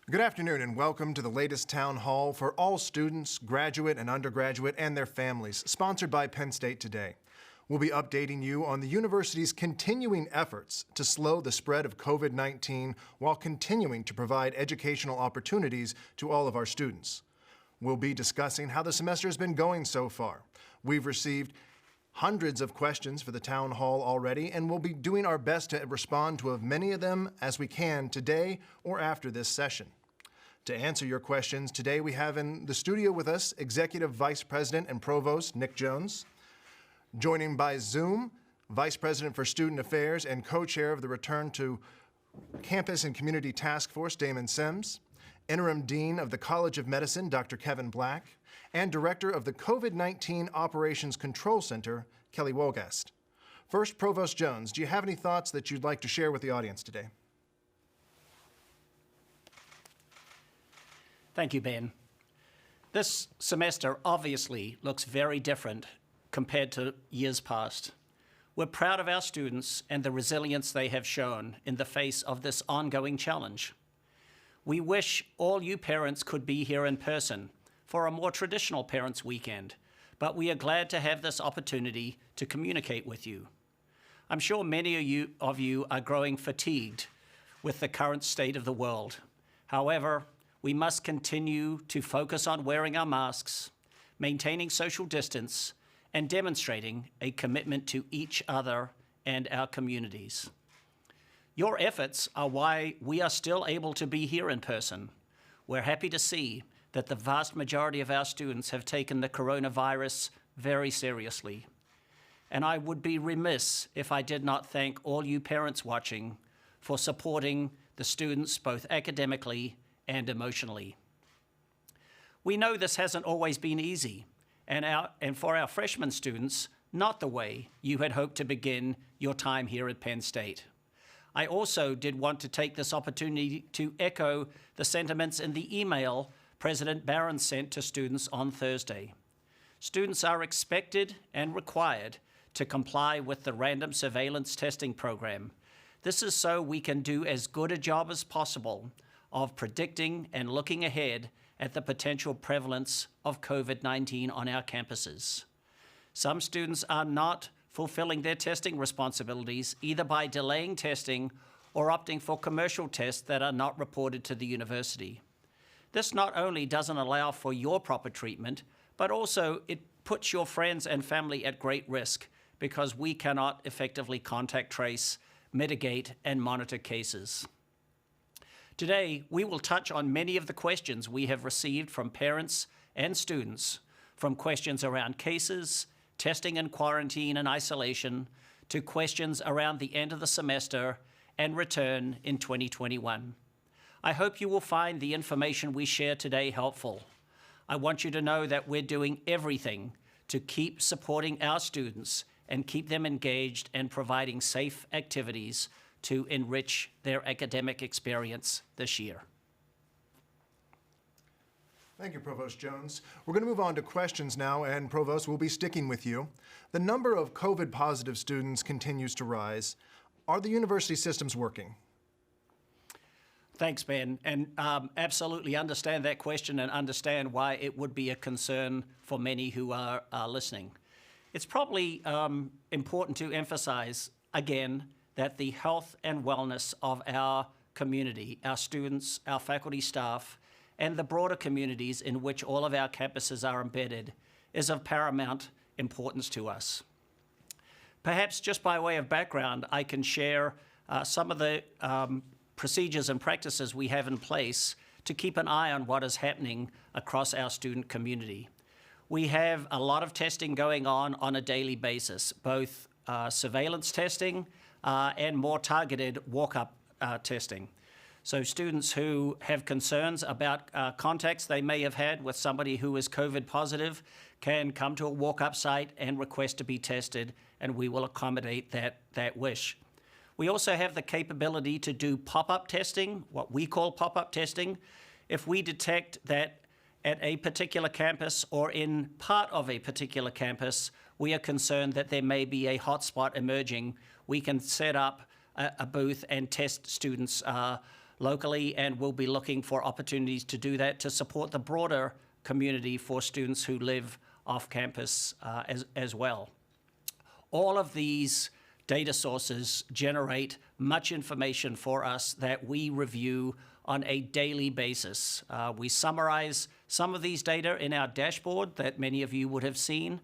Good afternoon and welcome to the latest town hall for all students, graduate and undergraduate, and their families, sponsored by Penn State Today. We'll be updating you on the university's continuing efforts to slow the spread of COVID-19 while continuing to provide educational opportunities to all of our students. We'll be discussing how the semester has been going so far. We've received hundreds of questions for the town hall already, and we'll be doing our best to respond to as many of them as we can today or after this session. To answer your questions, today we have in the studio with us Executive Vice President and Provost Nick Jones. Joining by Zoom, Vice President for Student Affairs and Co-Chair of the Return to Campus and Community Task Force, Damon Sims. Interim Dean of the College of Medicine, Dr. Kevin Black. And Director of the COVID-19 Operations Control Center, Kelly Wolgast. First, Provost Jones, do you have any thoughts that you'd like to share with the audience today? Thank you, Ben. This semester obviously looks very different compared to years past. We're proud of our students and the resilience they have shown in the face of this ongoing challenge. We wish all you parents could be here in person for a more traditional Parents' Weekend, but we are glad to have this opportunity to communicate with you. I'm sure many of you are growing fatigued with the current state of the world. However, we must continue to focus on wearing our masks, maintaining social distance, and demonstrating a commitment to each other and our communities. Your efforts are why we are still able to be here in person. We're happy to see that the vast majority of our students have taken the coronavirus very seriously. And I would be remiss if I did not thank all you parents watching for supporting the students both academically and emotionally. We know this hasn't always been easy, and for our freshman students, not the way you had hoped to begin your time here at Penn State. I also did want to take this opportunity to echo the sentiments in the email President Barron sent to students on Thursday. Students are expected and required to comply with the random surveillance testing program. This is so we can do as good a job as possible of predicting and looking ahead at the potential prevalence of COVID-19 on our campuses. Some students are not fulfilling their testing responsibilities either by delaying testing or opting for commercial tests that are not reported to the university. This not only doesn't allow for your proper treatment, but also it puts your friends and family at great risk because we cannot effectively contact trace, mitigate, and monitor cases. Today, we will touch on many of the questions we have received from parents and students, from questions around cases, testing and quarantine and isolation, to questions around the end of the semester and return in 2021. I hope you will find the information we share today helpful. I want you to know that we're doing everything to keep supporting our students and keep them engaged and providing safe activities to enrich their academic experience this year. Thank you, Provost Jones. We're going to move on to questions now, and Provost, we'll be sticking with you. The number of COVID-positive students continues to rise. Are the university systems working? Thanks, Ben, and absolutely understand that question and understand why it would be a concern for many who are listening. It's probably important to emphasize, again, that the health and wellness of our community, our students, our faculty, staff, and the broader communities in which all of our campuses are embedded is of paramount importance to us. Perhaps just by way of background, I can share some of the procedures and practices we have in place to keep an eye on what is happening across our student community. We have a lot of testing going on a daily basis, both surveillance testing and more targeted walk-up testing. So students who have concerns about contacts they may have had with somebody who is COVID positive can come to a walk-up site and request to be tested, and we will accommodate that wish. We also have the capability to do pop-up testing, what we call pop-up testing. If we detect that at a particular campus or in part of a particular campus, we are concerned that there may be a hotspot emerging, we can set up a booth and test students locally, and we'll be looking for opportunities to do that to support the broader community for students who live off campus as well. All of these data sources generate much information for us that we review on a daily basis. We summarize some of these data in our dashboard that many of you would have seen,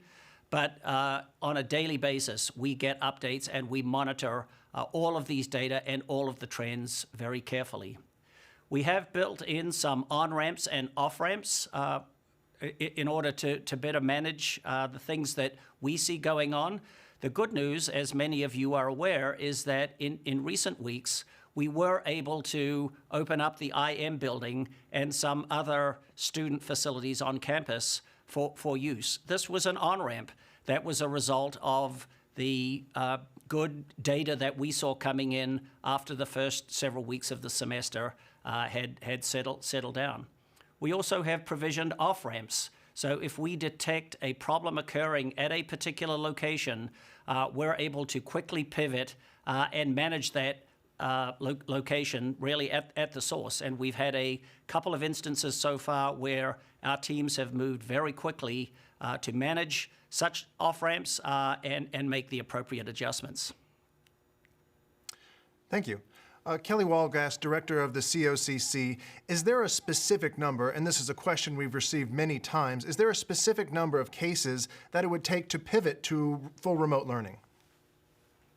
but on a daily basis, we get updates and we monitor all of these data and all of the trends very carefully. We have built in some on-ramps and off-ramps in order to better manage the things that we see going on. The good news, as many of you are aware, is that in recent weeks, we were able to open up the IM building and some other student facilities on campus for use. This was an on-ramp that was a result of the good data that we saw coming in after the first several weeks of the semester had settled down. We also have provisioned off-ramps. So if we detect a problem occurring at a particular location, we're able to quickly pivot and manage that location really at the source. And we've had a couple of instances so far where our teams have moved very quickly to manage such off-ramps and make the appropriate adjustments. Thank you. Kelly Walgass, Director of the COCC, is there a specific number, and this is a question we've received many times, is there a specific number of cases that it would take to pivot to full remote learning?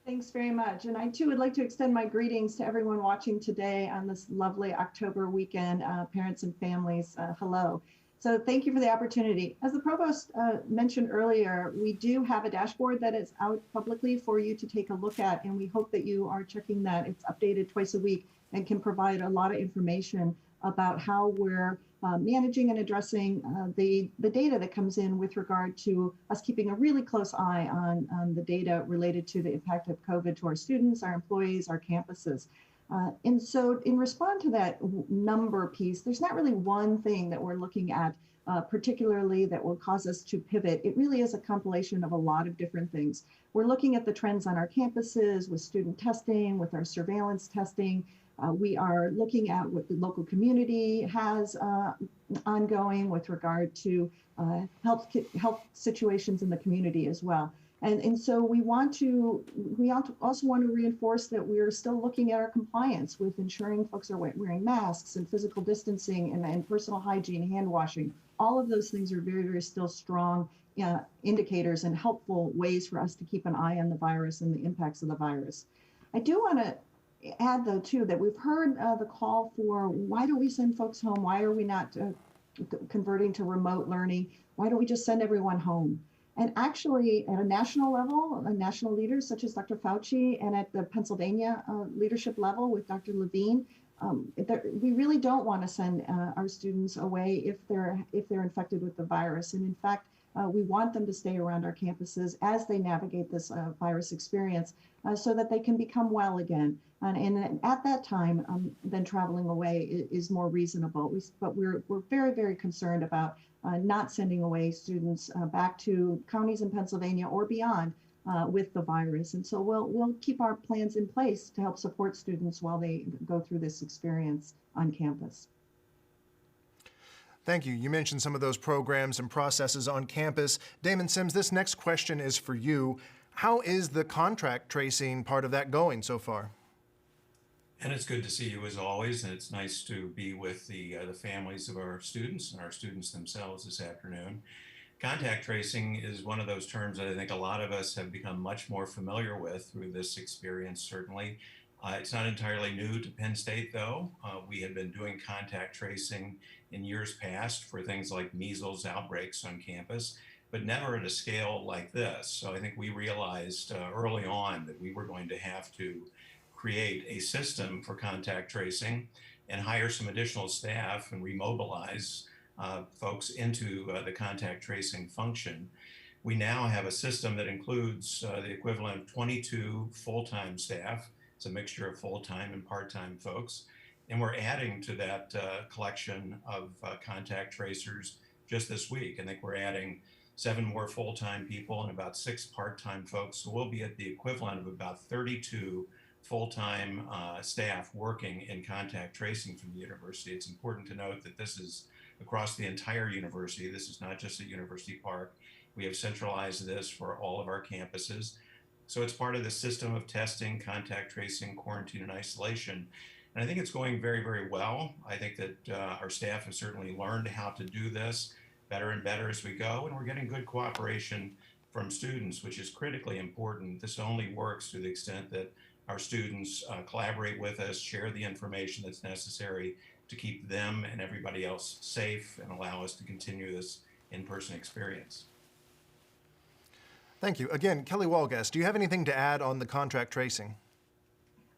Thanks very much. And I too would like to extend my greetings to everyone watching today on this lovely October weekend, parents and families, hello. So thank you for the opportunity. As the Provost mentioned earlier, we do have a dashboard that is out publicly for you to take a look at, and we hope that you are checking that. It's updated twice a week and can provide a lot of information about how we're managing and addressing the data that comes in with regard to us keeping a really close eye on the data related to the impact of COVID to our students, our employees, our campuses. And so in response to that number piece, there's not really one thing that we're looking at particularly that will cause us to pivot. It really is a compilation of a lot of different things. We're looking at the trends on our campuses with student testing, with our surveillance testing. We are looking at what the local community has ongoing with regard to health situations in the community as well. And so we also want to reinforce that we are still looking at our compliance with ensuring folks are wearing masks and physical distancing and personal hygiene, hand washing. All of those things are very, very still strong indicators and helpful ways for us to keep an eye on the virus and the impacts of the virus. I do want to add, though, too, that we've heard the call for why don't we send folks home? Why are we not converting to remote learning? Why don't we just send everyone home? And actually, at a national level, national leaders such as Dr. Fauci, and at the Pennsylvania leadership level with Dr. Levine, we really don't want to send our students away if they're infected with the virus. And in fact, we want them to stay around our campuses as they navigate this virus experience so that they can become well again. And at that time, then traveling away is more reasonable. But we're very, very concerned about not sending away students back to counties in Pennsylvania or beyond with the virus. And so we'll keep our plans in place to help support students while they go through this experience on campus. Thank you. You mentioned some of those programs and processes on campus. Damon Sims, this next question is for you. How is the contact tracing part of that going so far? And it's good to see you as always, and it's nice to be with the families of our students and our students themselves this afternoon. Contact tracing is one of those terms that I think a lot of us have become much more familiar with through this experience, certainly. It's not entirely new to Penn State, though. We had been doing contact tracing in years past for things like measles outbreaks on campus, but never at a scale like this. So I think we realized early on that we were going to have to create a system for contact tracing and hire some additional staff and remobilize folks into the contact tracing function. We now have a system that includes the equivalent of 22 full-time staff. It's a mixture of full-time and part-time folks. And we're adding to that collection of contact tracers just this week. I think we're adding 7 more full-time people and about 6 part-time folks. So we'll be at the equivalent of about 32 full-time staff working in contact tracing from the university. It's important to note that this is across the entire university. This is not just at University Park. We have centralized this for all of our campuses. So it's part of the system of testing, contact tracing, quarantine, and isolation. And I think it's going very, very well. I think that our staff has certainly learned how to do this better and better as we go, and we're getting good cooperation from students, which is critically important. This only works to the extent that our students collaborate with us, share the information that's necessary to keep them and everybody else safe and allow us to continue this in-person experience. Thank you. Again, Kelly Walgast, do you have anything to add on the contract tracing?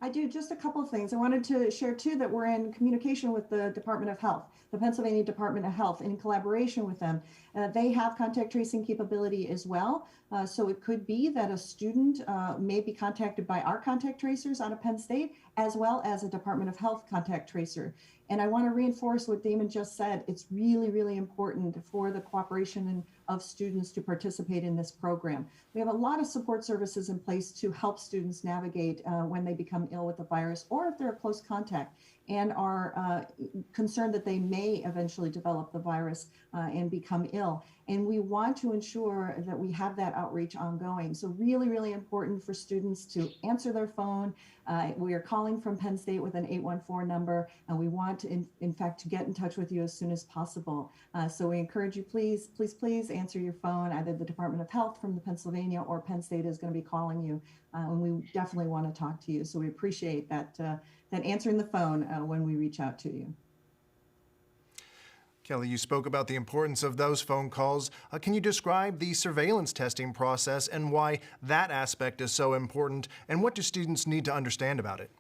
I do, just a couple of things. I wanted to share too that we're in communication with the Department of Health, the Pennsylvania Department of Health, in collaboration with them. They have contact tracing capability as well. So it could be that a student may be contacted by our contact tracers out of Penn State, as well as a Department of Health contact tracer. And I want to reinforce what Damon just said. It's really, really important for the cooperation of students to participate in this program. We have a lot of support services in place to help students navigate when they become ill with the virus, or if they're a close contact and are concerned that they may eventually develop the virus and become ill. And we want to ensure that we have that outreach ongoing. So really, really important for students to answer their phone. We are calling from Penn State with an 814 number, and we want to, in fact, to get in touch with you as soon as possible. So we encourage you, please, please, please answer your phone. Either the Department of Health from the Pennsylvania or Penn State is going to be calling you, and we definitely want to talk to you. So we appreciate that, that answering the phone when we reach out to you. Kelly, you spoke about the importance of those phone calls. Can you describe the surveillance testing process and why that aspect is so important, and what do students need to understand about it?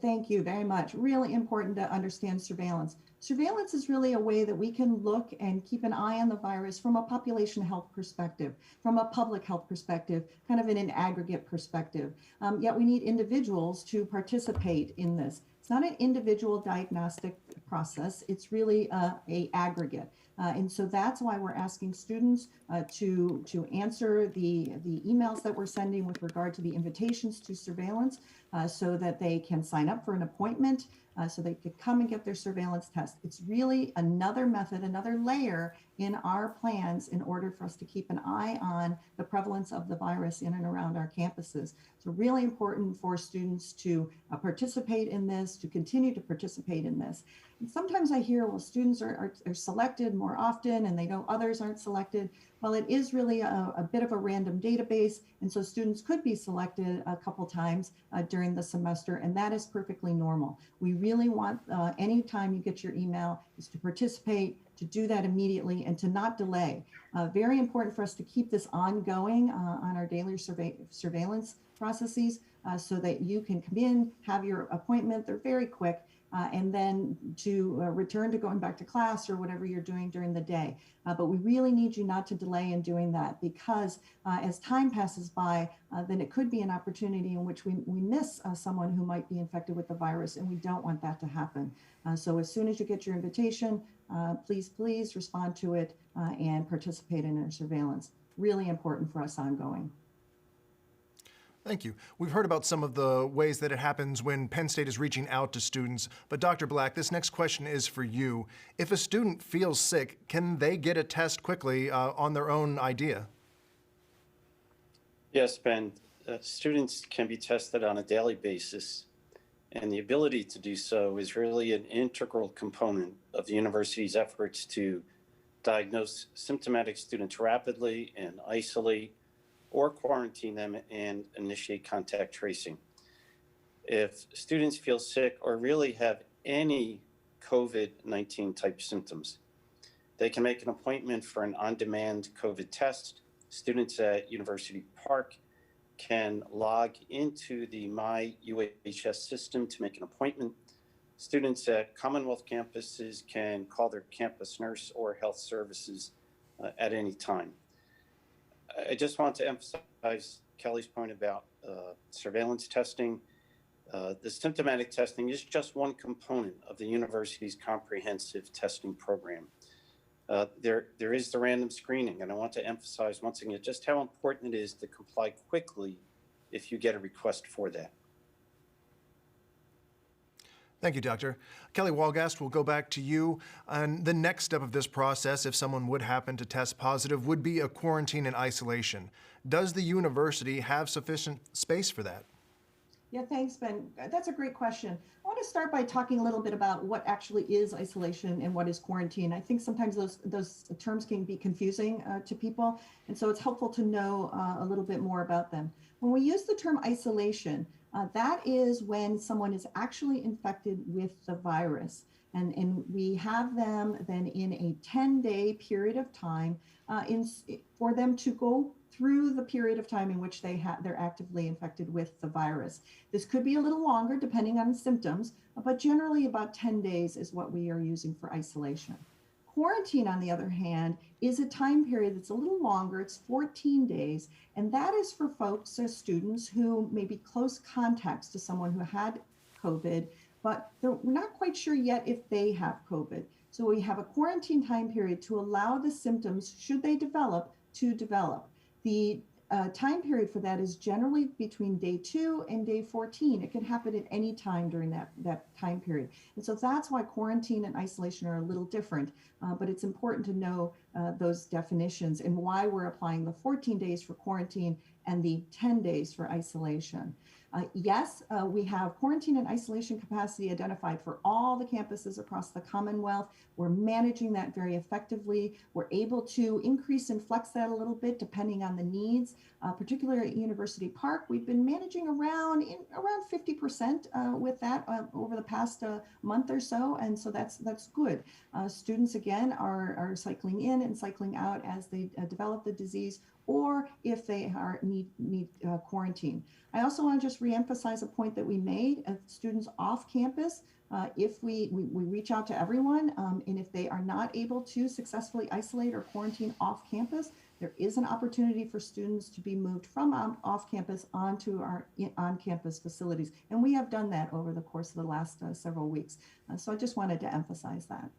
Thank you very much. Really important to understand surveillance. Surveillance is really a way that we can look and keep an eye on the virus from a population health perspective, from a public health perspective, kind of in an aggregate perspective. Yet we need individuals to participate in this. It's not an individual diagnostic process. It's really a aggregate. And so that's why we're asking students to answer the emails that we're sending with regard to the invitations to surveillance so that they can sign up for an appointment, so they could come and get their surveillance test. It's really another method, another layer in our plans in order for us to keep an eye on the prevalence of the virus in and around our campuses. So really important for students to participate in this, to continue to participate in this. And sometimes I hear, well, students are selected more often and they know others aren't selected. Well, it is really a bit of a random database. And so students could be selected a couple times during the semester, and that is perfectly normal. We really want anytime you get your email is to participate, to do that immediately and to not delay. Very important for us to keep this ongoing on our daily surveillance processes so that you can come in, have your appointment, they're very quick, and then to return to going back to class or whatever you're doing during the day. But we really need you not to delay in doing that, because as time passes by, then it could be an opportunity in which we miss someone who might be infected with the virus, and we don't want that to happen. So as soon as you get your invitation, please respond to it and participate in our surveillance. Really important for us ongoing. Thank you. We've heard about some of the ways that it happens when Penn State is reaching out to students, but Dr. Black, this next question is for you. If a student feels sick, can they get a test quickly on their own idea? Yes, Ben. Students can be tested on a daily basis, and the ability to do so is really an integral component of the university's efforts to diagnose symptomatic students rapidly and isolate or quarantine them and initiate contact tracing. If students feel sick or really have any COVID-19 type symptoms, they can make an appointment for an on-demand COVID test. Students at University Park can log into the MyUHS system to make an appointment. Students at Commonwealth campuses can call their campus nurse or health services at any time. I just want to emphasize Kelly's point about surveillance testing. The symptomatic testing is just one component of the university's comprehensive testing program. There is the random screening, and I want to emphasize once again just how important it is to comply quickly if you get a request for that. Thank you, Doctor. Kelly Walgast, we'll go back to you. And the next step of this process, if someone would happen to test positive, would be a quarantine and isolation. Does the university have sufficient space for that? Yeah, thanks, Ben. That's a great question. I want to start by talking a little bit about what actually is isolation and what is quarantine. I think sometimes those terms can be confusing to people, and so it's helpful to know a little bit more about them. When we use the term isolation, that is when someone is actually infected with the virus. And we have them then in a 10-day period of time for them to go through the period of time in which they're actively infected with the virus. This could be a little longer depending on the symptoms, but generally about 10 days is what we are using for isolation. Quarantine, on the other hand, is a time period that's a little longer. It's 14 days, and that is for folks or students who may be close contacts to someone who had COVID, but we're not quite sure yet if they have COVID. So we have a quarantine time period to allow the symptoms, should they develop, to develop. The time period for that is generally between day 2 and day 14. It can happen at any time during that time period. And so that's why quarantine and isolation are a little different, but it's important to know those definitions and why we're applying the 14 days for quarantine and the 10 days for isolation. Yes, we have quarantine and isolation capacity identified for all the campuses across the Commonwealth. We're managing that very effectively. We're able to increase and flex that a little bit depending on the needs. Particularly at University Park, we've been managing around 50% with that over the past month or so, and so that's good. Students again are cycling in and cycling out as they develop the disease, or if they need quarantine. I also want to just reemphasize a point that we made of students off campus. If we reach out to everyone, and if they are not able to successfully isolate or quarantine off campus, there is an opportunity for students to be moved from off campus onto our on-campus facilities. And we have done that over the course of the last several weeks. So I just wanted to emphasize that.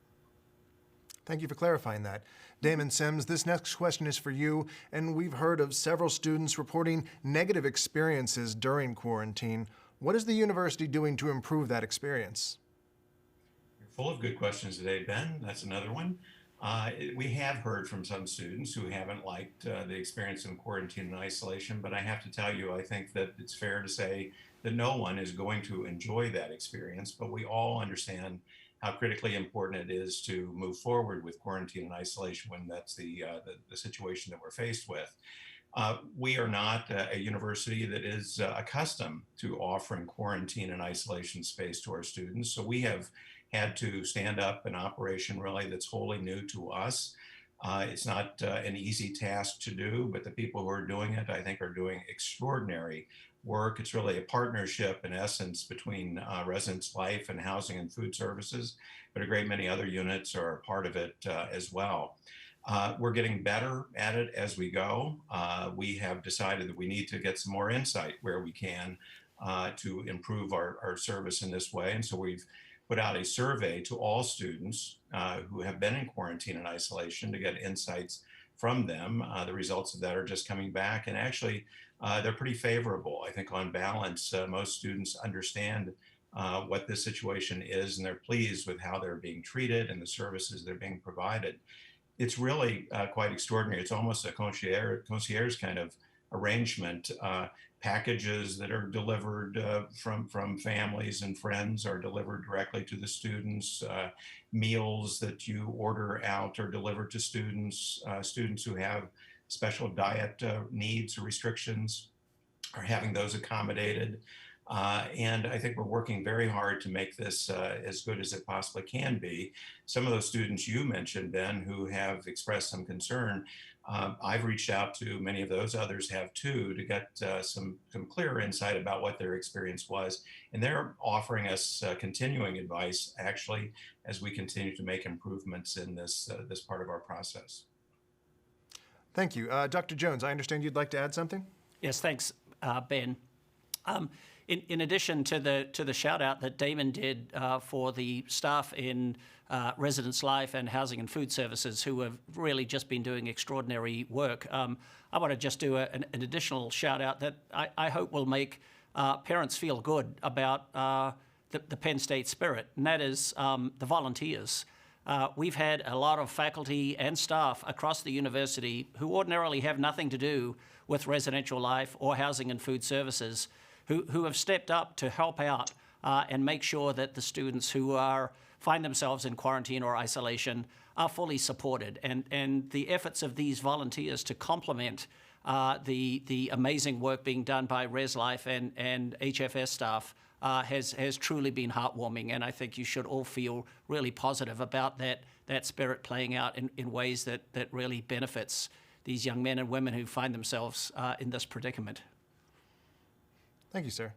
Thank you for clarifying that. Damon Sims, this next question is for you, and we've heard of several students reporting negative experiences during quarantine. What is the university doing to improve that experience? You're full of good questions today, Ben. That's another one. We have heard from some students who haven't liked the experience in quarantine and isolation, but I have to tell you, I think that it's fair to say that no one is going to enjoy that experience, but we all understand how critically important it is to move forward with quarantine and isolation when that's the situation that we're faced with. We are not a university that is accustomed to offering quarantine and isolation space to our students, so we have had to stand up an operation really that's wholly new to us. It's not an easy task to do, but the people who are doing it, I think, are doing extraordinary work. It's really a partnership, in essence, between Residence Life and Housing and Food Services, but a great many other units are a part of it as well. We're getting better at it as we go. We have decided that we need to get some more insight where we can to improve our service in this way. And so we've put out a survey to all students who have been in quarantine and isolation to get insights from them. The results of that are just coming back, and actually they're pretty favorable. I think on balance, most students understand what this situation is, and they're pleased with how they're being treated and the services they're being provided. It's really quite extraordinary. It's almost a concierge kind of arrangement. Packages that are delivered from families and friends are delivered directly to the students. Meals that you order out are delivered to students. Students who have special diet needs or restrictions are having those accommodated. And I think we're working very hard to make this as good as it possibly can be. Some of those students you mentioned, Ben, who have expressed some concern, I've reached out to many of those, others have too, to get some clearer insight about what their experience was. And they're offering us continuing advice, actually, as we continue to make improvements in this part of our process. Thank you. Dr. Jones, I understand you'd like to add something? Yes, thanks, Ben. In addition to the shout out that Damon did for the staff in Residence Life and Housing and Food Services, who have really just been doing extraordinary work, I want to just do an additional shout out that I hope will make parents feel good about the Penn State spirit, and that is the volunteers. We've had a lot of faculty and staff across the university who ordinarily have nothing to do with residential life or housing and food services, who have stepped up to help out and make sure that the students who find themselves in quarantine or isolation are fully supported. And the efforts of these volunteers to complement the amazing work being done by ResLife and HFS staff has truly been heartwarming, and I think you should all feel really positive about that spirit playing out in ways that really benefits these young men and women who find themselves in this predicament. Thank you, sir.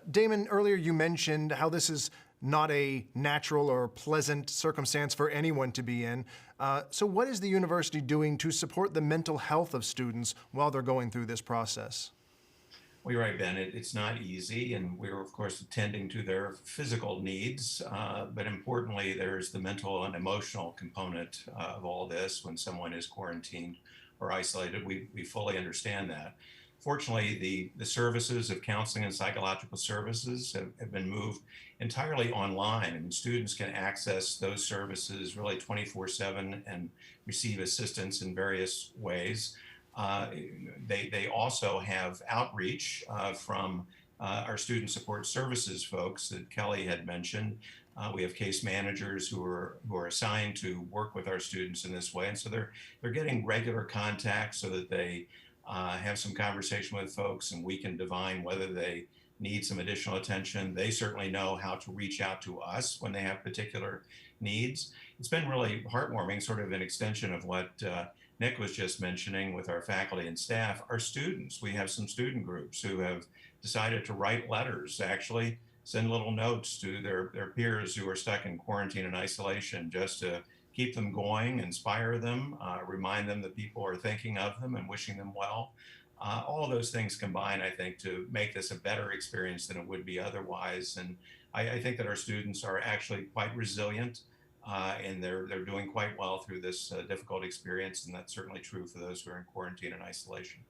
Damon, earlier you mentioned how this is not a natural or pleasant circumstance for anyone to be in. So what is the university doing to support the mental health of students while they're going through this process? Well, you're right, Ben. It's not easy, and we're, of course, attending to their physical needs, but importantly, there's the mental and emotional component of all this when someone is quarantined or isolated. We fully understand that. Fortunately, the services of counseling and psychological services have been moved entirely online, and students can access those services really 24/7 and receive assistance in various ways. They also have outreach from our student support services folks that Kelly had mentioned. We have case managers who are assigned to work with our students in this way, and so they're getting regular contact so that they have some conversation with folks, and we can divine whether they need some additional attention. They certainly know how to reach out to us when they have particular needs. It's been really heartwarming, sort of an extension of what Nick was just mentioning with our faculty and staff. Our students, we have some student groups who have decided to write letters, actually send little notes to their peers who are stuck in quarantine and isolation, just to keep them going, inspire them, remind them that people are thinking of them and wishing them well. All of those things combine, I think, to make this a better experience than it would be otherwise. And I think that our students are actually quite resilient, and they're doing quite well through this difficult experience, and that's certainly true for those who are in quarantine and isolation.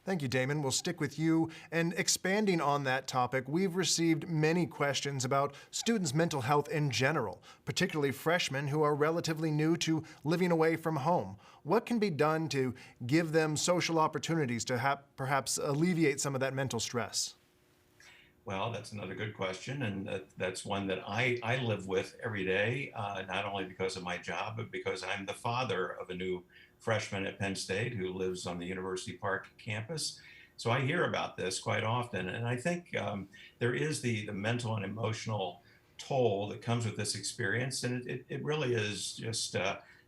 Thank you, Damon. We'll stick with you. And expanding on that topic, we've received many questions about students' mental health in general, particularly freshmen who are relatively new to living away from home. What can be done to give them social opportunities to perhaps alleviate some of that mental stress? Well, that's another good question, and that's one that I live with every day, not only because of my job, but because I'm the father of a new freshman at Penn State who lives on the University Park campus. So I hear about this quite often, and I think there is the mental and emotional toll that comes with this experience, and it really is just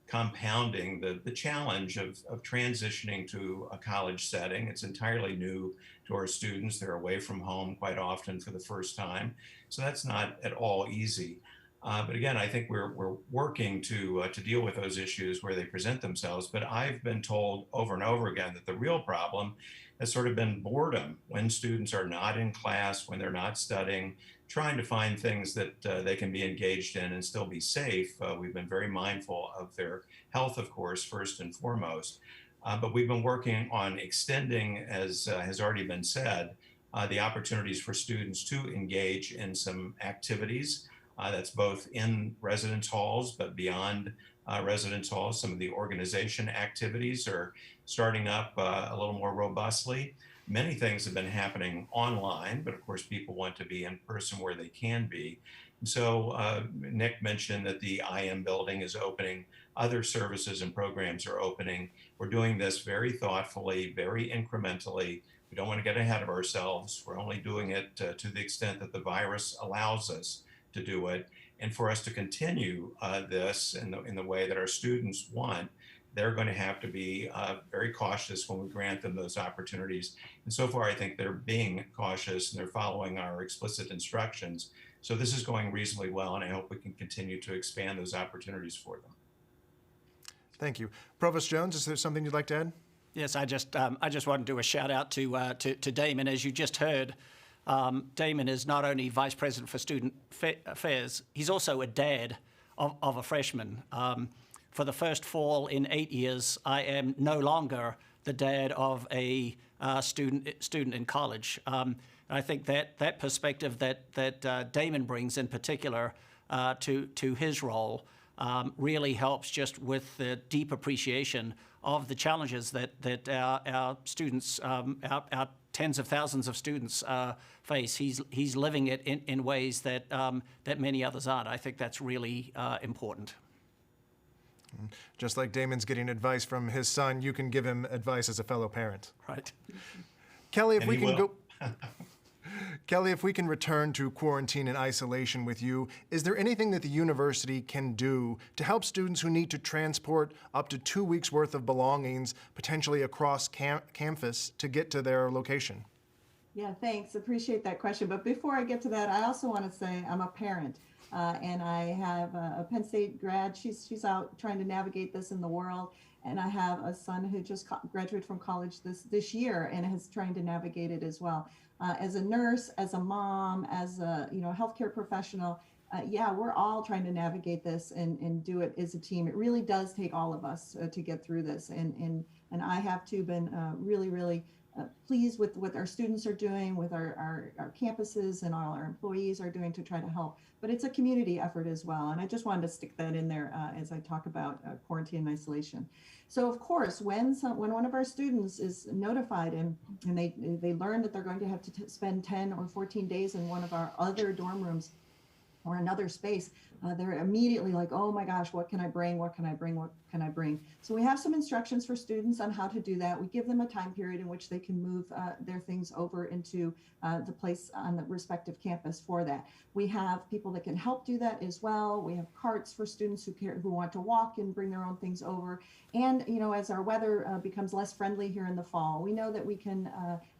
compounding the challenge of transitioning to a college setting. It's entirely new to our students. They're away from home quite often for the first time. So that's not at all easy. But again, I think we're working to deal with those issues where they present themselves. But I've been told over and over again that the real problem has sort of been boredom when students are not in class, when they're not studying, trying to find things that they can be engaged in and still be safe. We've been very mindful of their health, of course, first and foremost. But we've been working on extending, as has already been said, the opportunities for students to engage in some activities. That's both in residence halls, but beyond residence halls. Some of the organization activities are starting up a little more robustly. Many things have been happening online, but of course people want to be in person where they can be. And so Nick mentioned that the IM building is opening, other services and programs are opening. We're doing this very thoughtfully, very incrementally. We don't want to get ahead of ourselves. We're only doing it to the extent that the virus allows us to do it. And for us to continue this in the way that our students want, they're going to have to be very cautious when we grant them those opportunities. And so far, I think they're being cautious and they're following our explicit instructions. So this is going reasonably well, and I hope we can continue to expand those opportunities for them. Thank you. Provost Jones, is there something you'd like to add? Yes, I just want to do a shout out to Damon. As you just heard, Damon is not only Vice President for Student Affairs, he's also a dad of a freshman. For the first fall in 8 years, I am no longer the dad of a student in college. I think that perspective that Damon brings in particular to his role really helps just with the deep appreciation of the challenges that our students, our tens of thousands of students face. He's living it in ways that that many others aren't. I think that's really important. Just like Damon's getting advice from his son, you can give him advice as a fellow parent. Right. Kelly, if And we he can will. go. Kelly, if we can return to quarantine and isolation with you, is there anything that the university can do to help students who need to transport up to 2 weeks' worth of belongings, potentially across campus, to get to their location? Yeah, thanks. Appreciate that question. But before I get to that, I also want to say I'm a parent. And I have a Penn State grad. She's out trying to navigate this in the world. And I have a son who just graduated from college this year and is trying to navigate it as well. As a nurse, as a mom, as a healthcare professional, yeah, we're all trying to navigate this and do it as a team. It really does take all of us to get through this. And I have too been really pleased with what our students are doing, with our campuses and all our employees are doing to try to help. But it's a community effort as well. And I just wanted to stick that in there as I talk about quarantine and isolation. So of course, when one of our students is notified and they learn that they're going to have to spend 10 or 14 days in one of our other dorm rooms or another space, they're immediately like, oh my gosh, what can I bring? What can I bring? What can I bring? So we have some instructions for students on how to do that. We give them a time period in which they can move their things over into the place on the respective campus for that. We have people that can help do that as well. We have carts for students who want to walk and bring their own things over. And, as our weather becomes less friendly here in the fall, we know that we can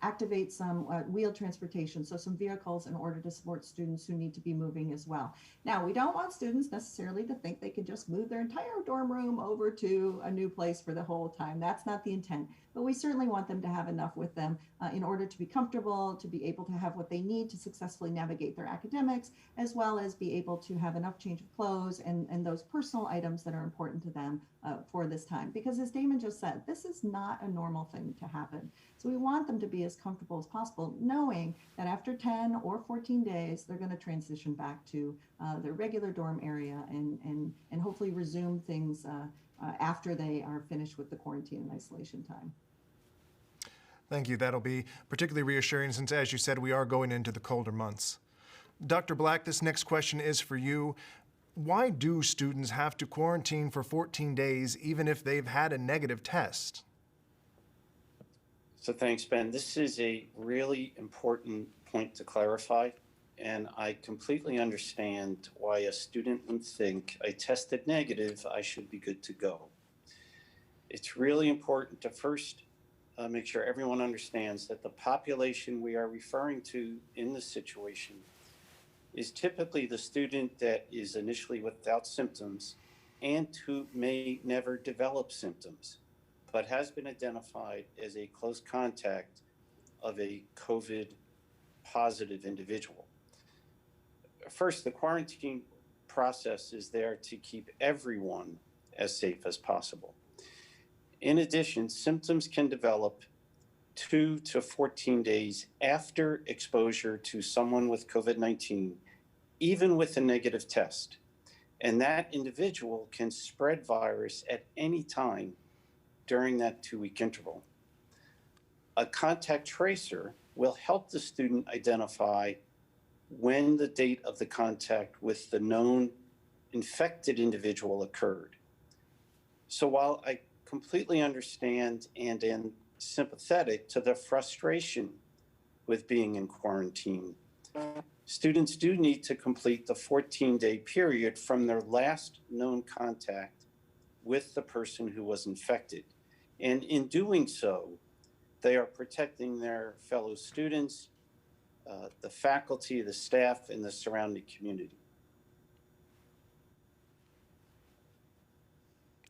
activate some wheeled transportation, so some vehicles in order to support students who need to be moving as well. Now, we don't want students necessarily to think they can just move their entire dorm room over to a new place for the whole time. That's not the intent, but we certainly want them to have enough with them in order to be comfortable, to be able to have what they need to successfully navigate their academics, as well as be able to have enough change of clothes and those personal items that are important to them for this time. Because as Damon just said, this is not a normal thing to happen. So we want them to be as comfortable as possible, knowing that after 10 or 14 days, they're going to transition back to their regular dorm area and hopefully resume things after they are finished with the quarantine and isolation time. Thank you. That'll be particularly reassuring since, as you said, we are going into the colder months. Dr. Black, this next question is for you. Why do students have to quarantine for 14 days even if they've had a negative test? So thanks, Ben. This is a really important point to clarify. And I completely understand why a student would think I tested negative, I should be good to go. It's really important to first make sure everyone understands that the population we are referring to in this situation is typically the student that is initially without symptoms and who may never develop symptoms, but has been identified as a close contact of a COVID positive individual. First, the quarantine process is there to keep everyone as safe as possible. In addition, symptoms can develop 2 to 14 days after exposure to someone with COVID-19, even with a negative test. And that individual can spread virus at any time during that 2-week interval. A contact tracer will help the student identify when the date of the contact with the known infected individual occurred. So while I completely understand and am sympathetic to the frustration with being in quarantine, students do need to complete the 14-day period from their last known contact with the person who was infected. And in doing so, they are protecting their fellow students, the faculty, the staff, and the surrounding community.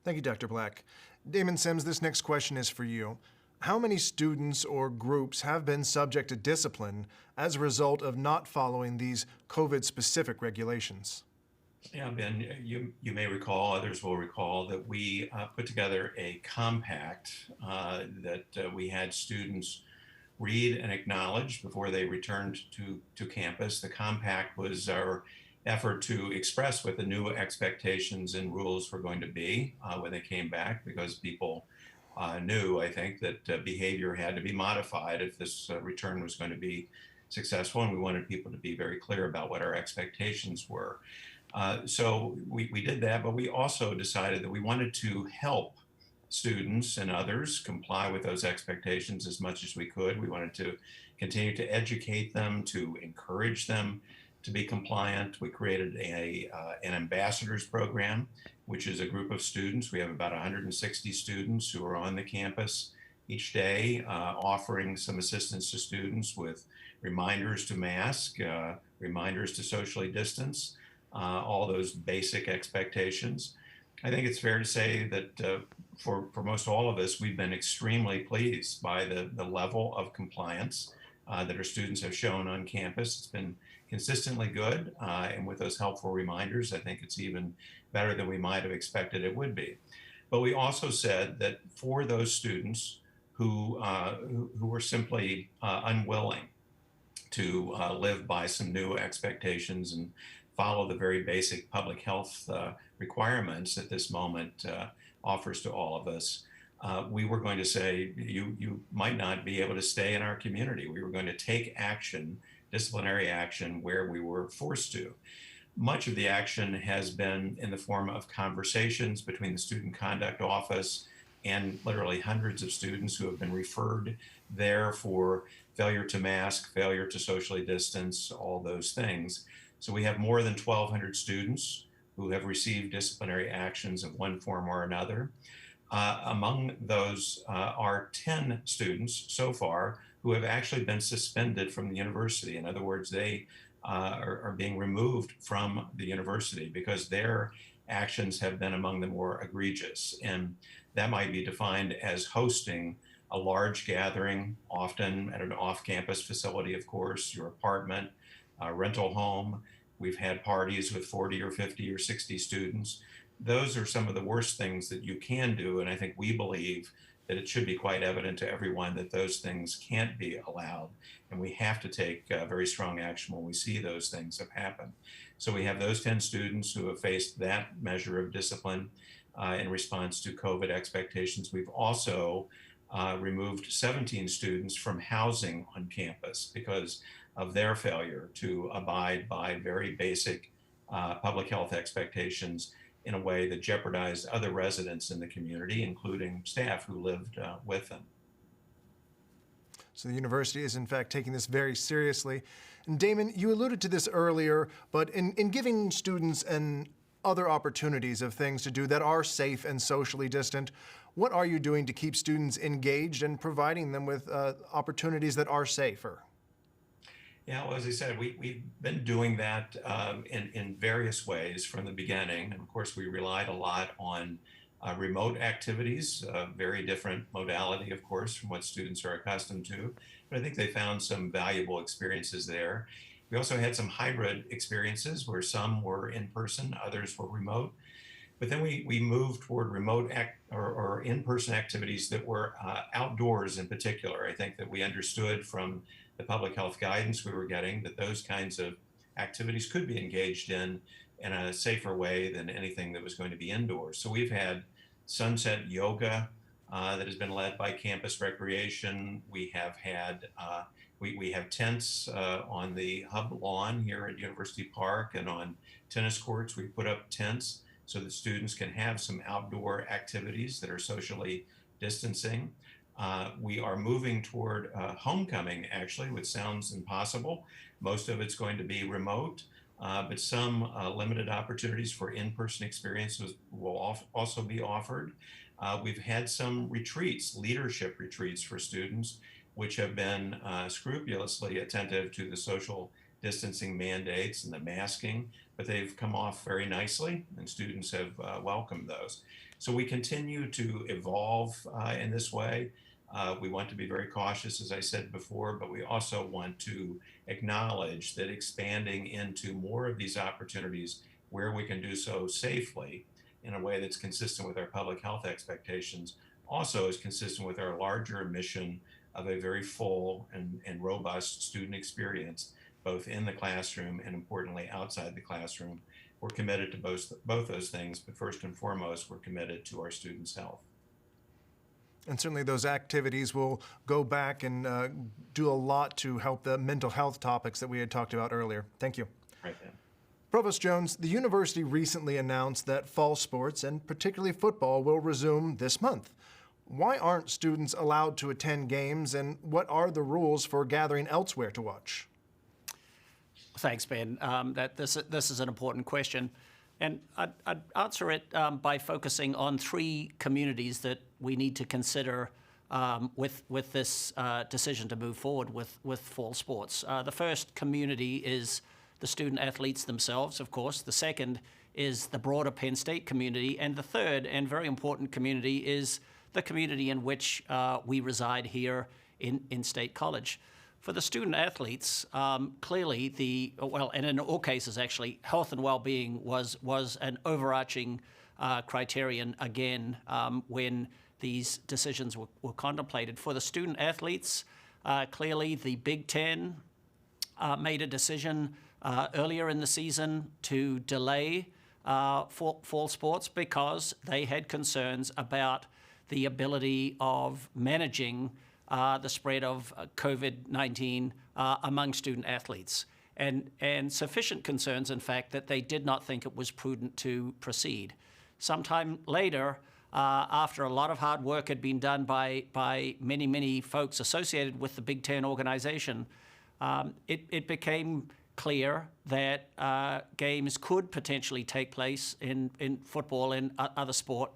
Thank you, Dr. Black. Damon Sims, this next question is for you. How many students or groups have been subject to discipline as a result of not following these COVID-specific regulations? Yeah, Ben, you may recall, others will recall, that we put together a compact that we had students read and acknowledge before they returned to campus. The compact was our effort to express what the new expectations and rules were going to be when they came back, because people knew, I think, that behavior had to be modified if this return was going to be successful, and we wanted people to be very clear about what our expectations were. So we did that, but we also decided that we wanted to help students and others comply with those expectations as much as we could. We wanted to continue to educate them, to encourage them to be compliant. We created an ambassadors program, which is a group of students. We have about 160 students who are on the campus each day, offering some assistance to students with reminders to mask, reminders to socially distance, all those basic expectations. I think it's fair to say that for most all of us, we've been extremely pleased by the level of compliance that our students have shown on campus. It's been consistently good, and with those helpful reminders, I think it's even better than we might have expected it would be. But we also said that for those students who were simply unwilling to live by some new expectations and follow the very basic public health requirements that this moment offers to all of us, we were going to say, you might not be able to stay in our community. We were going to take action, disciplinary action, where we were forced to. Much of the action has been in the form of conversations between the Student Conduct Office and literally hundreds of students who have been referred there for failure to mask, failure to socially distance, all those things. So we have more than 1,200 students who have received disciplinary actions of one form or another. Among those are 10 students so far who have actually been suspended from the university. In other words, they are being removed from the university because their actions have been among the more egregious. And that might be defined as hosting a large gathering, often at an off-campus facility, of course, your apartment, rental home. We've had parties with 40 or 50 or 60 students. Those are some of the worst things that you can do, and I think we believe that it should be quite evident to everyone that those things can't be allowed, and we have to take very strong action when we see those things have happened. So we have those 10 students who have faced that measure of discipline in response to COVID expectations. We've also removed 17 students from housing on campus because of their failure to abide by very basic public health expectations in a way that jeopardized other residents in the community, including staff who lived with them. So the university is in fact taking this very seriously. And Damon, you alluded to this earlier, but in giving students and other opportunities of things to do that are safe and socially distant, what are you doing to keep students engaged and providing them with opportunities that are safer? Yeah, well, as I said, we've been doing that in various ways from the beginning. And of course, we relied a lot on remote activities, very different modality, of course, from what students are accustomed to. But I think they found some valuable experiences there. We also had some hybrid experiences where some were in person, others were remote. But then we moved toward remote or in-person activities that were outdoors in particular. I think that we understood from the public health guidance we were getting that those kinds of activities could be engaged in a safer way than anything that was going to be indoors. So we've had sunset yoga that has been led by Campus Recreation. We have had we have tents on the hub lawn here at University Park, and on tennis courts we put up tents so that students can have some outdoor activities that are socially distancing. We are moving toward homecoming, actually, which sounds impossible. Most of it's going to be remote, but some limited opportunities for in-person experiences will also be offered. We've had some retreats, leadership retreats for students, which have been scrupulously attentive to the social distancing mandates and the masking, but they've come off very nicely, and students have welcomed those. So we continue to evolve in this way. We want to be very cautious, as I said before, but we also want to acknowledge that expanding into more of these opportunities where we can do so safely in a way that's consistent with our public health expectations also is consistent with our larger mission of a very full and robust student experience, both in the classroom and importantly outside the classroom. We're committed to both those things, but first and foremost, we're committed to our students' health. And certainly those activities will go back and do a lot to help the mental health topics that we had talked about earlier. Thank you. Right then. Provost Jones, the university recently announced that fall sports, and particularly football, will resume this month. Why aren't students allowed to attend games, and what are the rules for gathering elsewhere to watch? Thanks, Ben. This is an important question. And I'd answer it by focusing on three communities that we need to consider with this decision to move forward with fall sports. The first community is the student athletes themselves, of course. The second is the broader Penn State community. And the third and very important community is the community in which we reside here in State College. For the student athletes, clearly and in all cases actually, health and well-being was an overarching criterion again when these decisions were contemplated. For the student athletes, clearly the Big Ten made a decision earlier in the season to delay fall sports because they had concerns about the ability of managing the spread of COVID-19 among student athletes, and sufficient concerns, in fact, that they did not think it was prudent to proceed. Sometime later, after a lot of hard work had been done by many folks associated with the Big Ten organization, it became clear that games could potentially take place in football and other sport,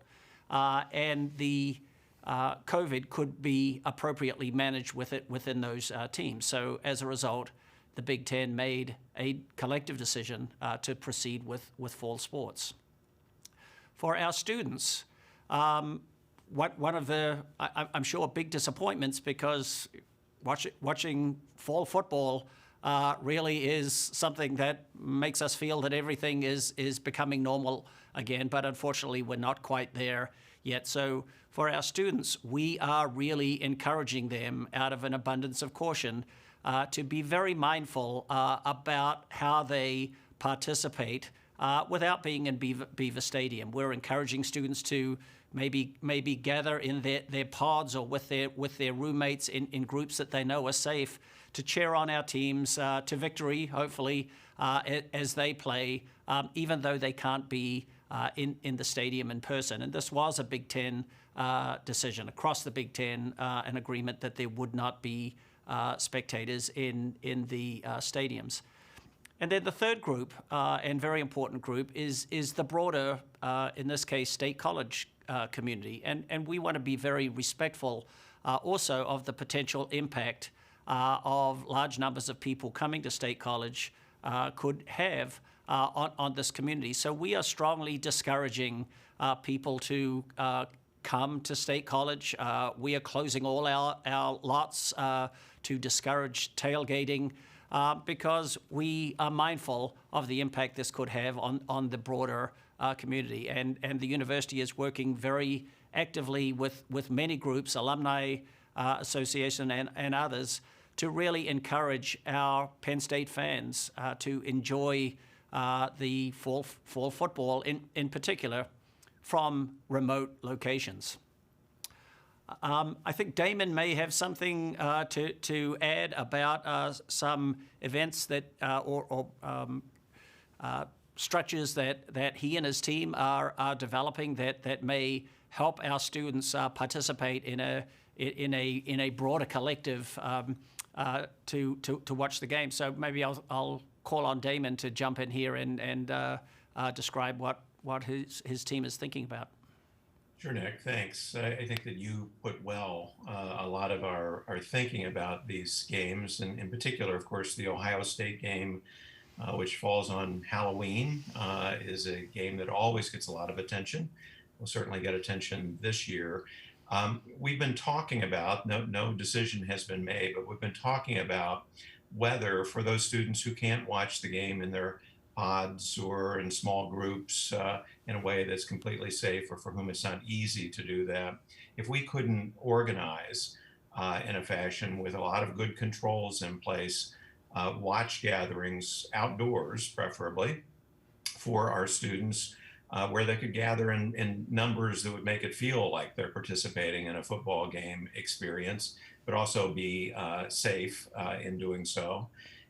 and the COVID could be appropriately managed within those teams. So as a result, the Big Ten made a collective decision to proceed with fall sports. For our students, one of the, I'm sure, big disappointments, because watching fall football really is something that makes us feel that everything is becoming normal again, but unfortunately we're not quite there yet. So for our students, we are really encouraging them out of an abundance of caution to be very mindful about how they participate without being in Beaver Stadium. We're encouraging students to maybe gather in their pods or with their roommates in groups that they know are safe to cheer on our teams to victory, hopefully, as they play, even though they can't be in the stadium in person. And this was a Big Ten decision across the Big Ten, an agreement that there would not be spectators in the stadiums. And then the third group, and very important group, is the broader, in this case, State College community. And we want to be very respectful also of the potential impact of large numbers of people coming to State College could have on this community. So we are strongly discouraging people to come to State College. We are closing all our lots to discourage tailgating because we are mindful of the impact this could have on the broader community. And the university is working very actively with many groups, alumni association and others, to really encourage our Penn State fans to enjoy the fall football in particular from remote locations. I think Damon may have something to add about some events that or structures that he and his team are developing that may help our students participate in a broader collective to watch the game. So maybe I'll call on Damon to jump in here and describe what his team is thinking about. Sure, Nick, thanks. I think that you put well a lot of our thinking about these games, and in particular, of course, the Ohio State game, which falls on Halloween, is a game that always gets a lot of attention. Will certainly get attention this year. We've been talking about, no decision has been made, but we've been talking about whether for those students who can't watch the game in their pods or in small groups in a way that's completely safe, or for whom it's not easy to do that, if we couldn't organize in a fashion with a lot of good controls in place, watch gatherings outdoors, preferably, for our students, where they could gather in numbers that would make it feel like they're participating in a football game experience, but also be safe in doing so.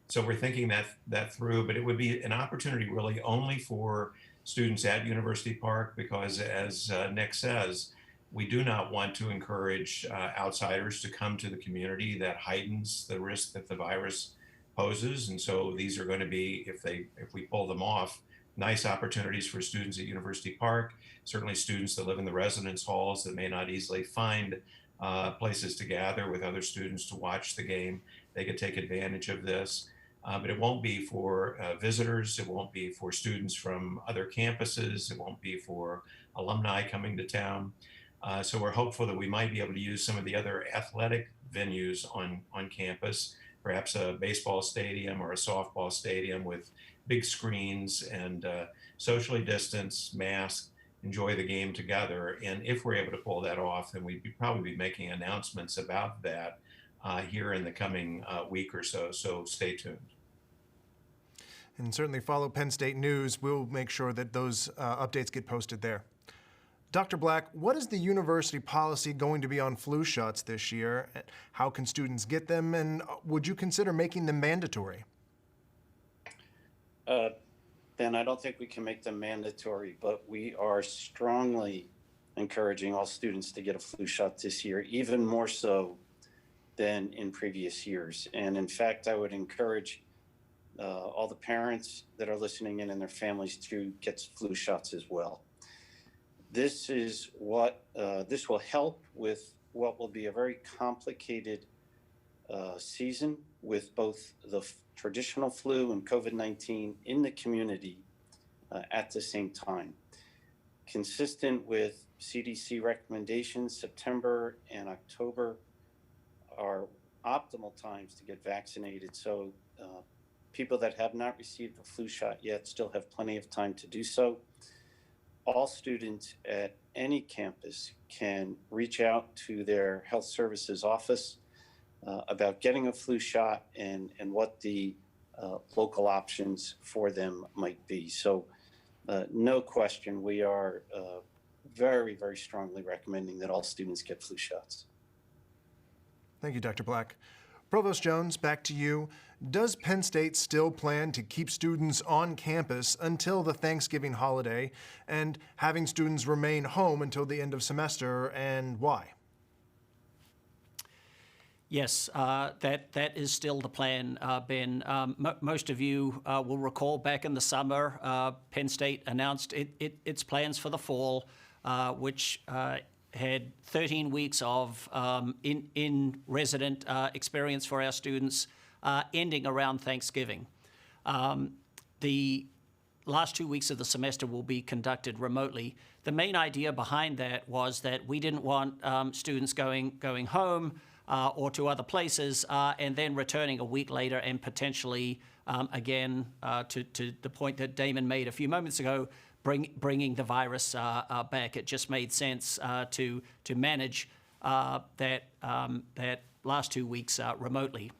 So we're thinking that through, but it would be an opportunity really only for students at University Park, because as Nick says, we do not want to encourage outsiders to come to the community. That heightens the risk that the virus poses. And so these are going to be, if we pull them off, nice opportunities for students at University Park, certainly students that live in the residence halls that may not easily find places to gather with other students to watch the game. They could take advantage of this. But it won't be for visitors. It won't be for students from other campuses. It won't be for alumni coming to town. So we're hopeful that we might be able to use some of the other athletic venues on campus, perhaps a baseball stadium or a softball stadium with big screens and socially distanced, masked, enjoy the game together. And if we're able to pull that off, then we'd probably be making announcements about that here in the coming week or so. So stay tuned. And certainly follow Penn State News. We'll make sure that those updates get posted there. Dr. Black, what is the university policy going to be on flu shots this year? How can students get them? And would you consider making them mandatory? Ben, I don't think we can make them mandatory, but we are strongly encouraging all students to get a flu shot this year, even more so than in previous years. And in fact, I would encourage all the parents that are listening in and their families to get flu shots as well. This is what this will help with what will be a very complicated season with both the traditional flu and COVID-19 in the community at the same time. Consistent with CDC recommendations, September and October are optimal times to get vaccinated. So people that have not received a flu shot yet still have plenty of time to do so. All students at any campus can reach out to their health services office about getting a flu shot and what the local options for them might be. So no question, we are very, very strongly recommending that all students get flu shots. Thank you, Dr. Black. Provost Jones, back to you. Does Penn State still plan to keep students on campus until the Thanksgiving holiday and having students remain home until the end of semester, and why? Yes, that is still the plan, Ben. Most of you will recall back in the summer, Penn State announced its plans for the fall, which had 13 weeks of in-resident experience for our students, ending around Thanksgiving. The last 2 weeks of the semester will be conducted remotely. The main idea behind that was that we didn't want students going home or to other places and then returning a week later and potentially, again, to the point that Damon made a few moments ago, bringing the virus back. It just made sense to manage that last 2 weeks remotely.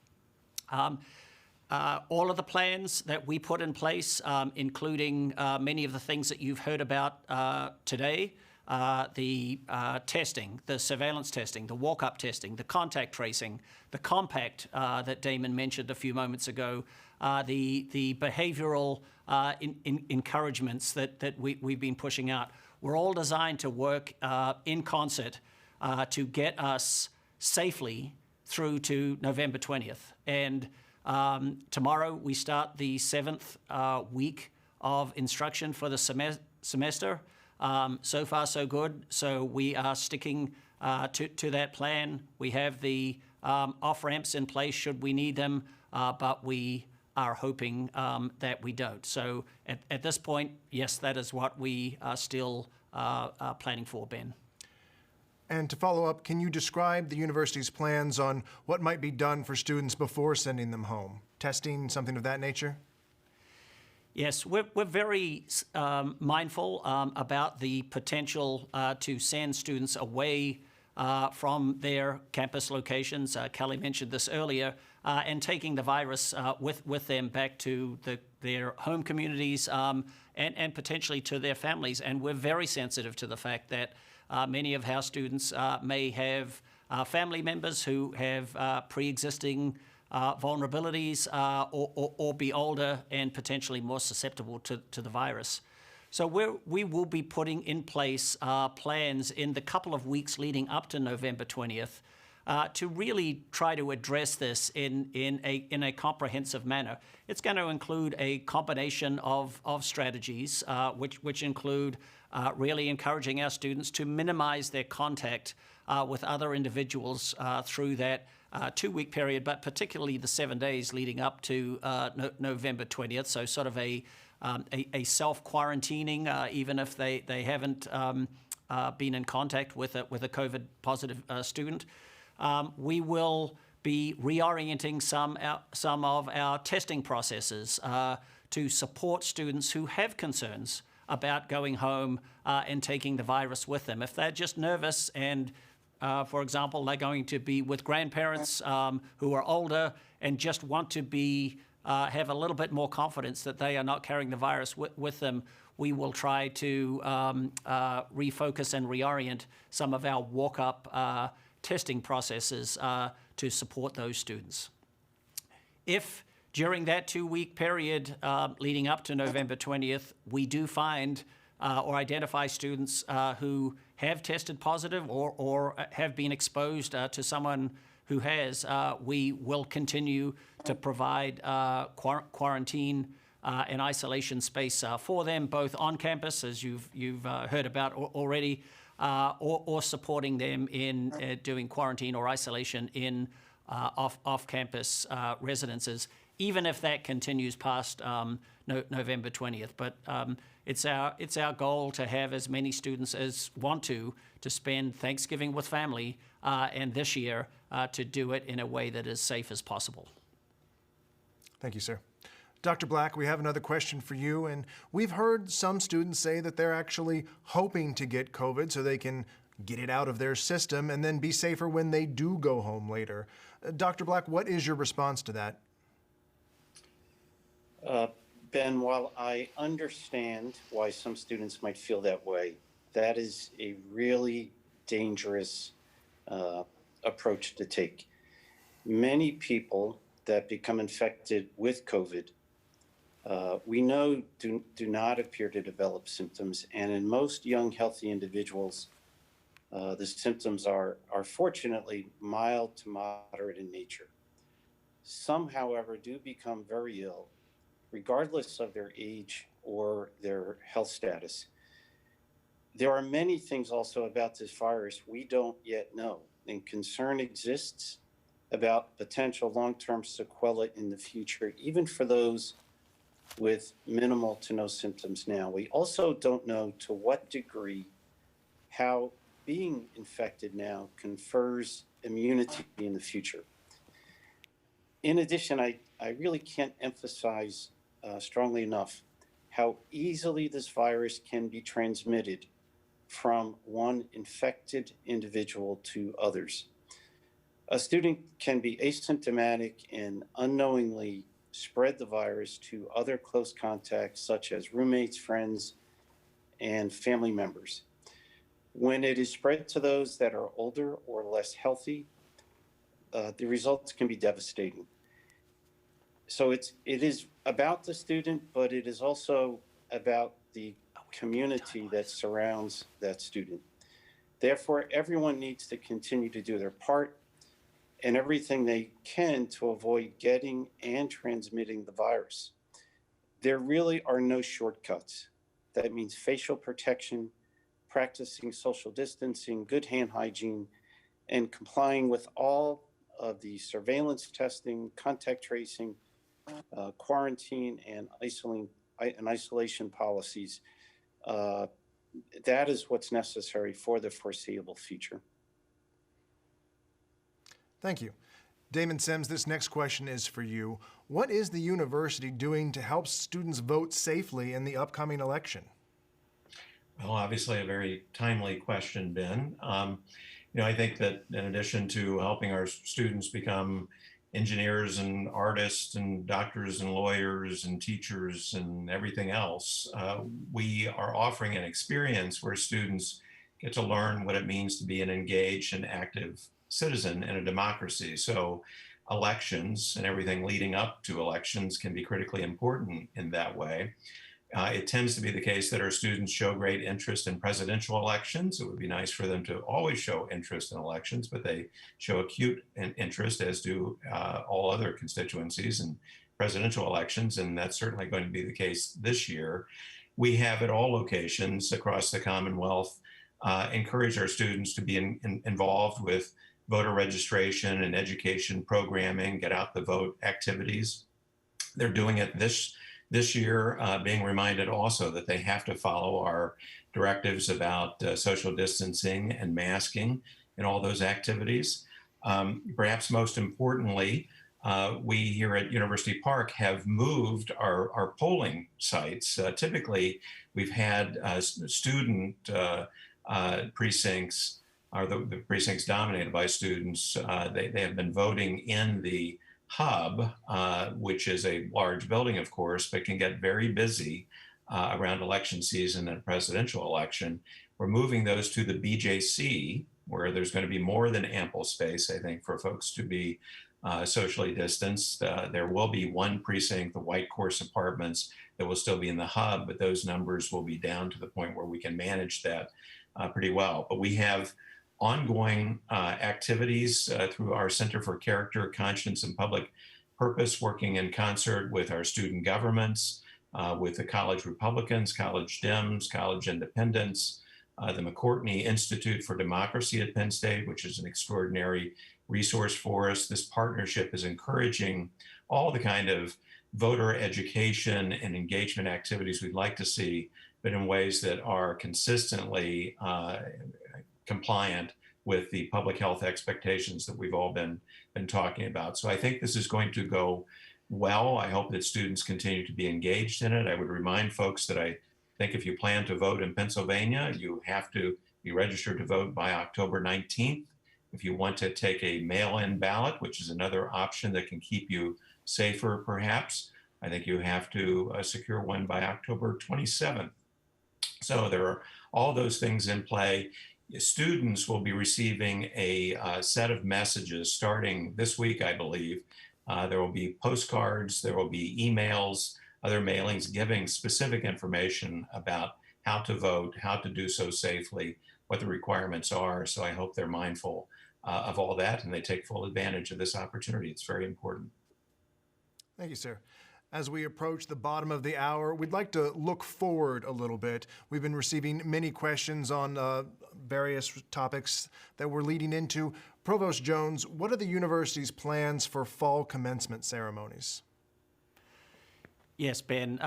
All of the plans that we put in place, including many of the things that you've heard about today, the testing, the surveillance testing, the walk-up testing, the contact tracing, the compact that Damon mentioned a few moments ago, the behavioral encouragements that we've been pushing out, were all designed to work in concert to get us safely through to November 20th. And tomorrow we start the 7th week of instruction for the semester. So far, so good. So we are sticking to that plan. We have the off-ramps in place should we need them, but we are hoping that we don't. So at this point, yes, that is what we are still planning for, Ben. And to follow up, can you describe the university's plans on what might be done for students before sending them home? Testing, something of that nature? Yes, we're very mindful about the potential to send students away from their campus locations. Kelly mentioned this earlier, and taking the virus with them back to their home communities and potentially to their families. And we're very sensitive to the fact that many of our students may have family members who have pre-existing vulnerabilities or be older and potentially more susceptible to the virus. So we will be putting in place plans in the couple of weeks leading up to November 20th to really try to address this in a comprehensive manner. It's going to include a combination of strategies, which include really encouraging our students to minimize their contact with other individuals through that 2-week period, but particularly the 7 days leading up to November 20th. So sort of a self-quarantining, even if they haven't been in contact with a COVID positive student. We will be reorienting some of our testing processes to support students who have concerns about going home and taking the virus with them. If they're just nervous and for example, they're going to be with grandparents who are older and just want to have a little bit more confidence that they are not carrying the virus with them, we will try to refocus and reorient some of our walk-up testing processes to support those students. If during that 2-week period leading up to November 20th, we do find or identify students who have tested positive or have been exposed to someone who has, we will continue to provide quarantine and isolation space for them, both on campus, as you've heard about already, or supporting them in doing quarantine or isolation in off-campus residences, even if that continues past November 20th. But it's our goal to have as many students as want to spend Thanksgiving with family, and this year to do it in a way that is safe as possible. Thank you, sir. Dr. Black, we have another question for you, and we've heard some students say that they're actually hoping to get COVID so they can get it out of their system and then be safer when they do go home later. Dr. Black, what is your response to that? Ben, while I understand why some students might feel that way, that is a really dangerous approach to take. Many people that become infected with COVID, we know do not appear to develop symptoms, and in most young, healthy individuals, the symptoms are fortunately mild to moderate in nature. Some, however, do become very ill, regardless of their age or their health status. There are many things also about this virus we don't yet know, and concern exists about potential long-term sequelae in the future, even for those with minimal to no symptoms now. We also don't know to what degree how being infected now confers immunity in the future. In addition, I really can't emphasize strongly enough how easily this virus can be transmitted from one infected individual to others. A student can be asymptomatic and unknowingly spread the virus to other close contacts, such as roommates, friends, and family members. When it is spread to those that are older or less healthy, the results can be devastating. So it is about the student, but it is also about the community that surrounds that student. Therefore, everyone needs to continue to do their part and everything they can to avoid getting and transmitting the virus. There really are no shortcuts. That means facial protection, practicing social distancing, good hand hygiene, and complying with all of the surveillance testing, contact tracing, quarantine, and isolation policies. That is what's necessary for the foreseeable future. Thank you. Damon Sims, this next question is for you. What is the university doing to help students vote safely in the upcoming election? Well, obviously a very timely question, Ben. I think that in addition to helping our students become engineers and artists and doctors and lawyers and teachers and everything else, we are offering an experience where students get to learn what it means to be an engaged and active citizen in a democracy. So elections and everything leading up to elections can be critically important in that way. It tends to be the case that our students show great interest in presidential elections. It would be nice for them to always show interest in elections, but they show acute interest, as do all other constituencies in presidential elections, and that's certainly going to be the case this year. We have at all locations across the Commonwealth encourage our students to be involved with voter registration and education programming, get out the vote activities. They're doing it this year, being reminded also that they have to follow our directives about social distancing and masking and all those activities. Perhaps most importantly, we here at University Park have moved our polling sites. Typically, we've had student precincts, or the precincts dominated by students. They have been voting in the hub, which is a large building, of course, but can get very busy around election season and presidential election. We're moving those to the BJC, where there's going to be more than ample space, I think, for folks to be socially distanced. There will be one precinct, the White Course Apartments, that will still be in the hub, but those numbers will be down to the point where we can manage that pretty well. But we have ongoing activities through our Center for Character, Conscience, and Public Purpose, working in concert with our student governments, with the College Republicans, College Dems, College Independents, the McCourtney Institute for Democracy at Penn State, which is an extraordinary resource for us. This partnership is encouraging all the kind of voter education and engagement activities we'd like to see, but in ways that are consistently compliant with the public health expectations that we've all been talking about. So I think this is going to go well. I hope that students continue to be engaged in it. I would remind folks that I think if you plan to vote in Pennsylvania, you have to be registered to vote by October 19th. If you want to take a mail-in ballot, which is another option that can keep you safer perhaps, I think you have to secure one by October 27th. So there are all those things in play. Students will be receiving a set of messages starting this week, I believe. There will be postcards, there will be emails, other mailings giving specific information about how to vote, how to do so safely, what the requirements are. So I hope they're mindful of all that and they take full advantage of this opportunity. It's very important. Thank you, sir. As we approach the bottom of the hour, we'd like to look forward a little bit. We've been receiving many questions on various topics that we're leading into. Provost Jones, what are the university's plans for fall commencement ceremonies? Yes, Ben.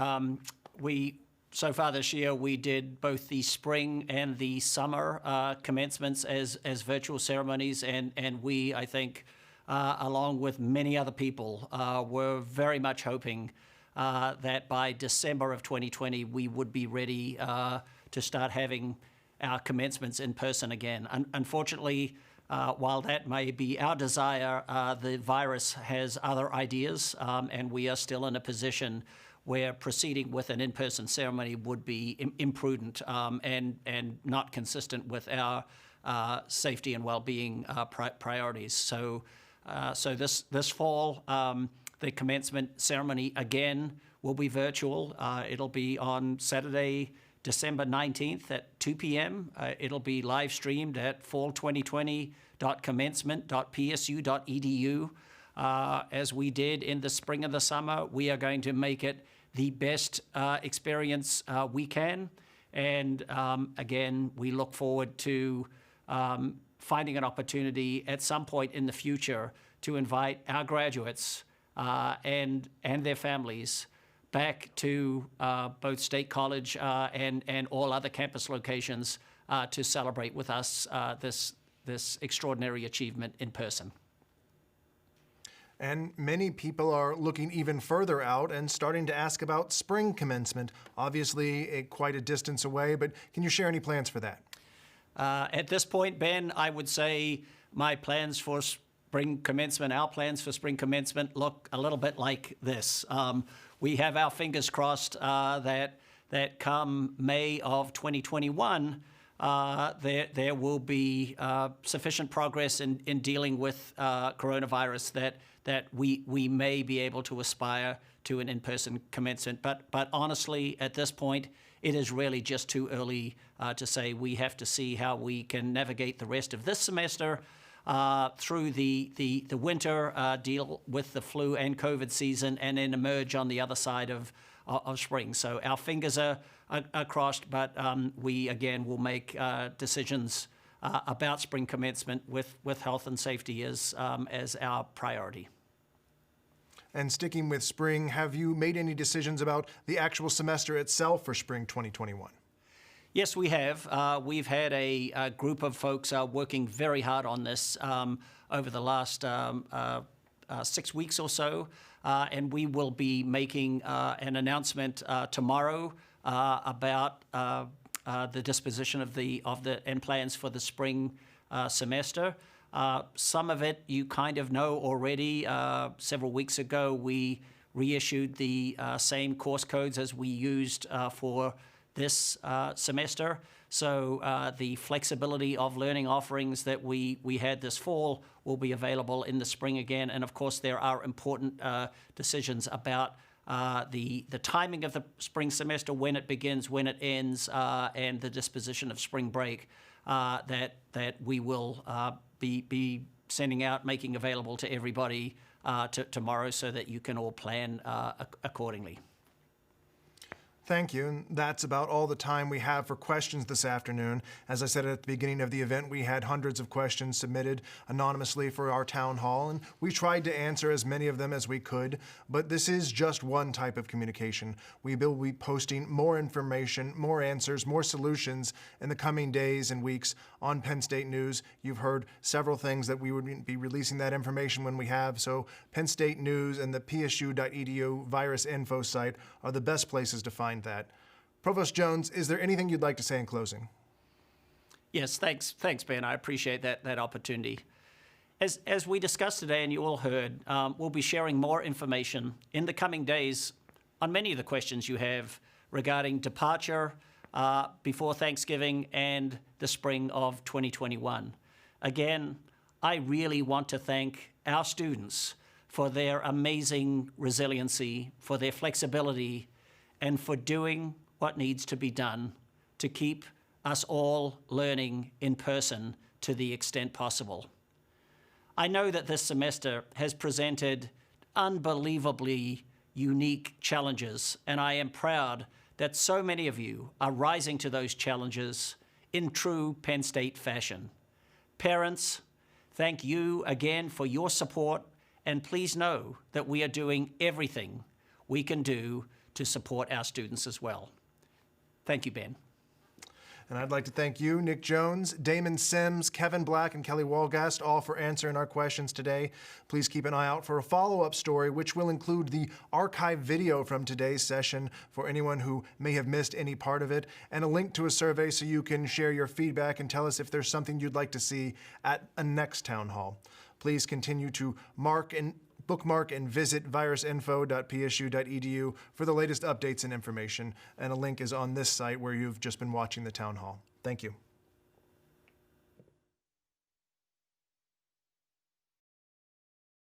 So far this year, we did both the spring and the summer commencements as virtual ceremonies, and we, I think, along with many other people, were very much hoping that by December of 2020, we would be ready to start having our commencements in person again. Unfortunately, while that may be our desire, the virus has other ideas, and we are still in a position where proceeding with an in-person ceremony would be imprudent and not consistent with our safety and well-being priorities. So this fall, the commencement ceremony again will be virtual. It'll be on Saturday, December 19th at 2 p.m. It'll be live streamed at fall2020.commencement.psu.edu. As we did in the spring and the summer, we are going to make it the best experience we can. And again, we look forward to finding an opportunity at some point in the future to invite our graduates and their families back to both State College and all other campus locations to celebrate with us this extraordinary achievement in person. And many people are looking even further out and starting to ask about spring commencement. Obviously, quite a distance away, but can you share any plans for that? At this point, Ben, I would say my plans for spring commencement, our plans for spring commencement look a little bit like this. We have our fingers crossed that come May of 2021, there will be sufficient progress in dealing with coronavirus that we may be able to aspire to an in-person commencement. But honestly, at this point, it is really just too early to say. We have to see how we can navigate the rest of this semester through the winter, deal with the flu and COVID season, and then emerge on the other side of spring. So our fingers are crossed, but we again will make decisions about spring commencement with health and safety as our priority. And sticking with spring, have you made any decisions about the actual semester itself for spring 2021? Yes, we have. We've had a group of folks working very hard on this over the last 6 weeks or so, and we will be making an announcement tomorrow about the disposition of the and plans for the spring semester. Some of it you kind of know already. Several weeks ago, we reissued the same course codes as we used for this semester. So the flexibility of learning offerings that we had this fall will be available in the spring again. And of course, there are important decisions about the timing of the spring semester, when it begins, when it ends, and the disposition of spring break that we will be sending out, making available to everybody tomorrow so that you can all plan accordingly. Thank you. And that's about all the time we have for questions this afternoon. As I said at the beginning of the event, we had hundreds of questions submitted anonymously for our town hall, and we tried to answer as many of them as we could, but this is just one type of communication. We will be posting more information, more answers, more solutions in the coming days and weeks on Penn State News. You've heard several things that we would be releasing that information when we have, so Penn State News and the psu.edu virus info site are the best places to find that. Provost Jones, is there anything you'd like to say in closing? Yes, thanks, Ben. I appreciate that opportunity. As we discussed today, and you all heard, we'll be sharing more information in the coming days on many of the questions you have regarding departure before Thanksgiving and the spring of 2021. Again, I really want to thank our students for their amazing resiliency, for their flexibility, and for doing what needs to be done to keep us all learning in person to the extent possible. I know that this semester has presented unbelievably unique challenges, and I am proud that so many of you are rising to those challenges in true Penn State fashion. Parents, thank you again for your support, and please know that we are doing everything we can do to support our students as well. Thank you, Ben. And I'd like to thank you, Nick Jones, Damon Sims, Kevin Black, and Kelly Walgast, all for answering our questions today. Please keep an eye out for a follow-up story, which will include the archive video from today's session for anyone who may have missed any part of it, and a link to a survey so you can share your feedback and tell us if there's something you'd like to see at a next town hall. Please continue to bookmark and visit virusinfo.psu.edu for the latest updates and information, and a link is on this site where you've just been watching the town hall. Thank you.